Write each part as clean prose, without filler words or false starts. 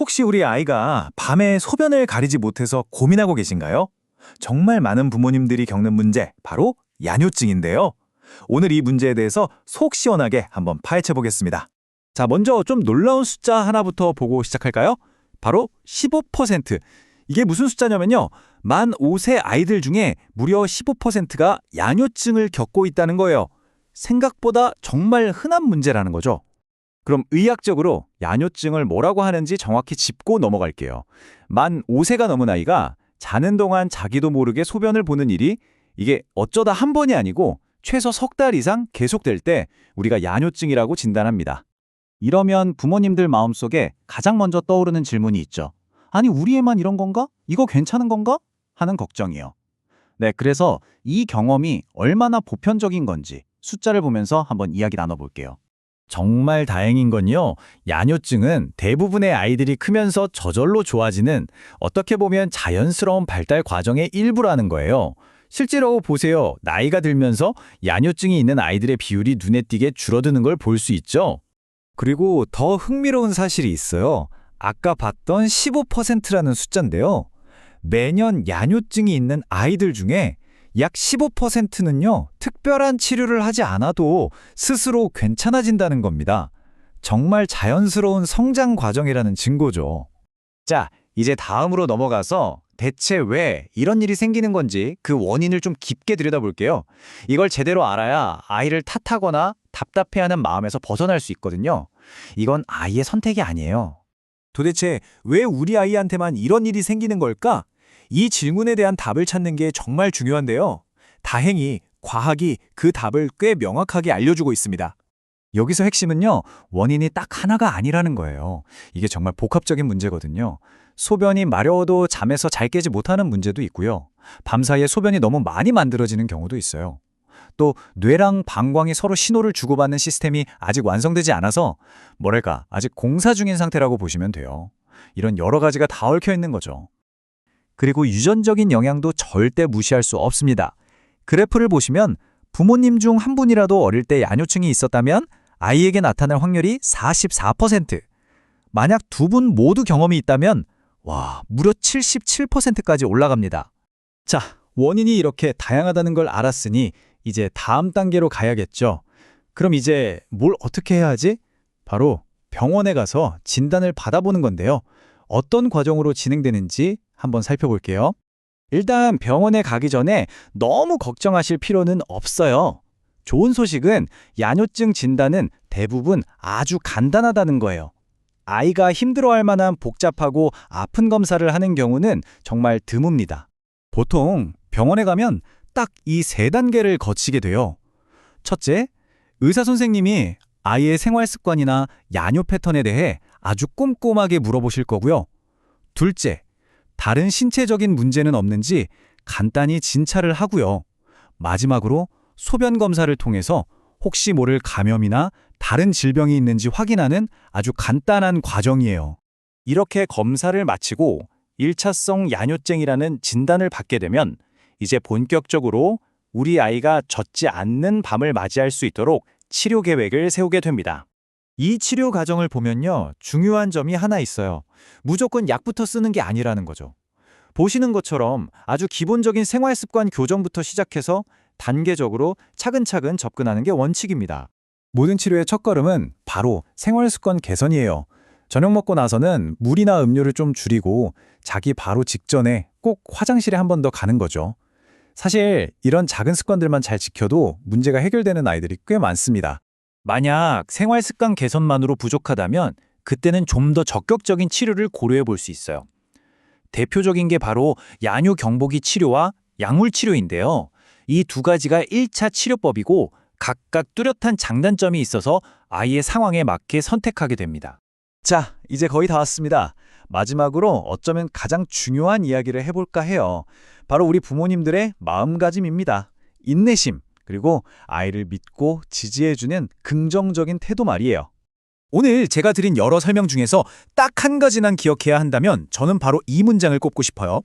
혹시 우리 아이가 밤에 소변을 가리지 못해서 고민하고 계신가요? 정말 많은 부모님들이 겪는 문제, 바로 야뇨증인데요. 오늘 이 문제에 대해서 속 시원하게 한번 파헤쳐 보겠습니다. 자, 먼저 좀 놀라운 숫자 하나부터 보고 시작할까요? 바로 15%. 이게 무슨 숫자냐면요. 만 5세 아이들 중에 무려 15%가 야뇨증을 겪고 있다는 거예요. 생각보다 정말 흔한 문제라는 거죠. 그럼 의학적으로 야뇨증을 뭐라고 하는지 정확히 짚고 넘어갈게요. 만 5세가 넘은 아이가 자는 동안 자기도 모르게 소변을 보는 일이 이게 어쩌다 한 번이 아니고 최소 석 달 이상 계속될 때 우리가 야뇨증이라고 진단합니다. 이러면 부모님들 마음속에 가장 먼저 떠오르는 질문이 있죠. 아니, 우리 애만 이런 건가? 이거 괜찮은 건가? 하는 걱정이요. 네, 그래서 이 경험이 얼마나 보편적인 건지 숫자를 보면서 한번 이야기 나눠볼게요. 정말 다행인 건요, 야뇨증은 대부분의 아이들이 크면서 저절로 좋아지는 어떻게 보면 자연스러운 발달 과정의 일부라는 거예요. 실제로 보세요. 나이가 들면서 야뇨증이 있는 아이들의 비율이 눈에 띄게 줄어드는 걸 볼 수 있죠. 그리고 더 흥미로운 사실이 있어요. 아까 봤던 15%라는 숫자인데요. 매년 야뇨증이 있는 아이들 중에 약 15%는요, 특별한 치료를 하지 않아도 스스로 괜찮아진다는 겁니다. 정말 자연스러운 성장 과정이라는 증거죠. 자, 이제 다음으로 넘어가서 대체 왜 이런 일이 생기는 건지 그 원인을 좀 깊게 들여다볼게요. 이걸 제대로 알아야 아이를 탓하거나 답답해하는 마음에서 벗어날 수 있거든요. 이건 아이의 선택이 아니에요. 도대체 왜 우리 아이한테만 이런 일이 생기는 걸까? 이 질문에 대한 답을 찾는 게 정말 중요한데요. 다행히 과학이 그 답을 꽤 명확하게 알려주고 있습니다. 여기서 핵심은요, 원인이 딱 하나가 아니라는 거예요. 이게 정말 복합적인 문제거든요. 소변이 마려워도 잠에서 잘 깨지 못하는 문제도 있고요. 밤사이에 소변이 너무 많이 만들어지는 경우도 있어요. 또 뇌랑 방광이 서로 신호를 주고받는 시스템이 아직 완성되지 않아서 아직 공사 중인 상태라고 보시면 돼요. 이런 여러 가지가 다 얽혀 있는 거죠. 그리고 유전적인 영향도 절대 무시할 수 없습니다. 그래프를 보시면 부모님 중 한 분이라도 어릴 때 야뇨증이 있었다면 아이에게 나타날 확률이 44%. 만약 두 분 모두 경험이 있다면 무려 77%까지 올라갑니다. 자, 원인이 이렇게 다양하다는 걸 알았으니 이제 다음 단계로 가야겠죠. 그럼 이제 뭘 어떻게 해야 하지? 바로 병원에 가서 진단을 받아보는 건데요. 어떤 과정으로 진행되는지 한번 살펴볼게요. 일단 병원에 가기 전에 너무 걱정하실 필요는 없어요. 좋은 소식은 야뇨증 진단은 대부분 아주 간단하다는 거예요. 아이가 힘들어할 만한 복잡하고 아픈 검사를 하는 경우는 정말 드뭅니다. 보통 병원에 가면 딱 이 세 단계를 거치게 돼요. 첫째, 의사 선생님이 아이의 생활 습관이나 야뇨 패턴에 대해 아주 꼼꼼하게 물어보실 거고요. 둘째, 다른 신체적인 문제는 없는지 간단히 진찰을 하고요. 마지막으로 소변 검사를 통해서 혹시 모를 감염이나 다른 질병이 있는지 확인하는 아주 간단한 과정이에요. 이렇게 검사를 마치고 1차성 야뇨증이라는 진단을 받게 되면 이제 본격적으로 우리 아이가 젖지 않는 밤을 맞이할 수 있도록 치료 계획을 세우게 됩니다. 이 치료 과정을 보면요, 중요한 점이 하나 있어요. 무조건 약부터 쓰는 게 아니라는 거죠. 보시는 것처럼 아주 기본적인 생활 습관 교정부터 시작해서 단계적으로 차근차근 접근하는 게 원칙입니다. 모든 치료의 첫걸음은 바로 생활 습관 개선이에요. 저녁 먹고 나서는 물이나 음료를 좀 줄이고 자기 바로 직전에 꼭 화장실에 한 번 더 가는 거죠. 사실 이런 작은 습관들만 잘 지켜도 문제가 해결되는 아이들이 꽤 많습니다. 만약 생활 습관 개선만으로 부족하다면 그때는 좀 더 적극적인 치료를 고려해 볼 수 있어요. 대표적인 게 바로 야뇨 경보기 치료와 약물 치료인데요. 이 두 가지가 1차 치료법이고 각각 뚜렷한 장단점이 있어서 아이의 상황에 맞게 선택하게 됩니다. 자, 이제 거의 다 왔습니다. 마지막으로 어쩌면 가장 중요한 이야기를 해볼까 해요. 바로 우리 부모님들의 마음가짐입니다. 인내심, 그리고 아이를 믿고 지지해주는 긍정적인 태도 말이에요. 오늘 제가 드린 여러 설명 중에서 딱 한 가지만 기억해야 한다면 저는 바로 이 문장을 꼽고 싶어요.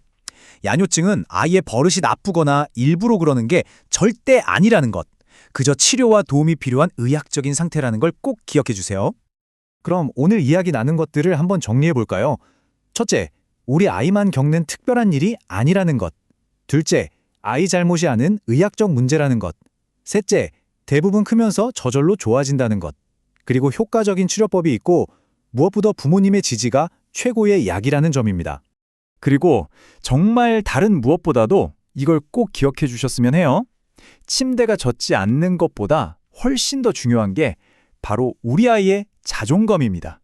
야뇨증은 아이의 버릇이 나쁘거나 일부러 그러는 게 절대 아니라는 것. 그저 치료와 도움이 필요한 의학적인 상태라는 걸 꼭 기억해 주세요. 그럼 오늘 이야기 나눈 것들을 한번 정리해 볼까요? 첫째, 우리 아이만 겪는 특별한 일이 아니라는 것. 둘째, 아이 잘못이 아닌 의학적 문제라는 것. 셋째, 대부분 크면서 저절로 좋아진다는 것. 그리고 효과적인 치료법이 있고 무엇보다 부모님의 지지가 최고의 약이라는 점입니다. 그리고 정말 다른 무엇보다도 이걸 꼭 기억해 주셨으면 해요. 침대가 젖지 않는 것보다 훨씬 더 중요한 게 바로 우리 아이의 자존감입니다.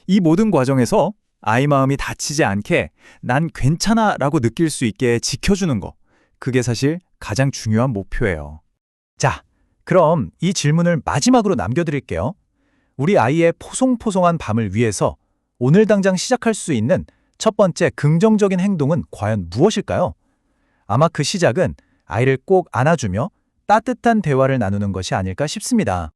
이 모든 과정에서 아이 마음이 다치지 않게 난 괜찮아 라고 느낄 수 있게 지켜주는 거. 그게 사실 가장 중요한 목표예요. 자, 그럼 이 질문을 마지막으로 남겨드릴게요. 우리 아이의 포송포송한 밤을 위해서 오늘 당장 시작할 수 있는 첫 번째 긍정적인 행동은 과연 무엇일까요? 아마 그 시작은 아이를 꼭 안아주며 따뜻한 대화를 나누는 것이 아닐까 싶습니다.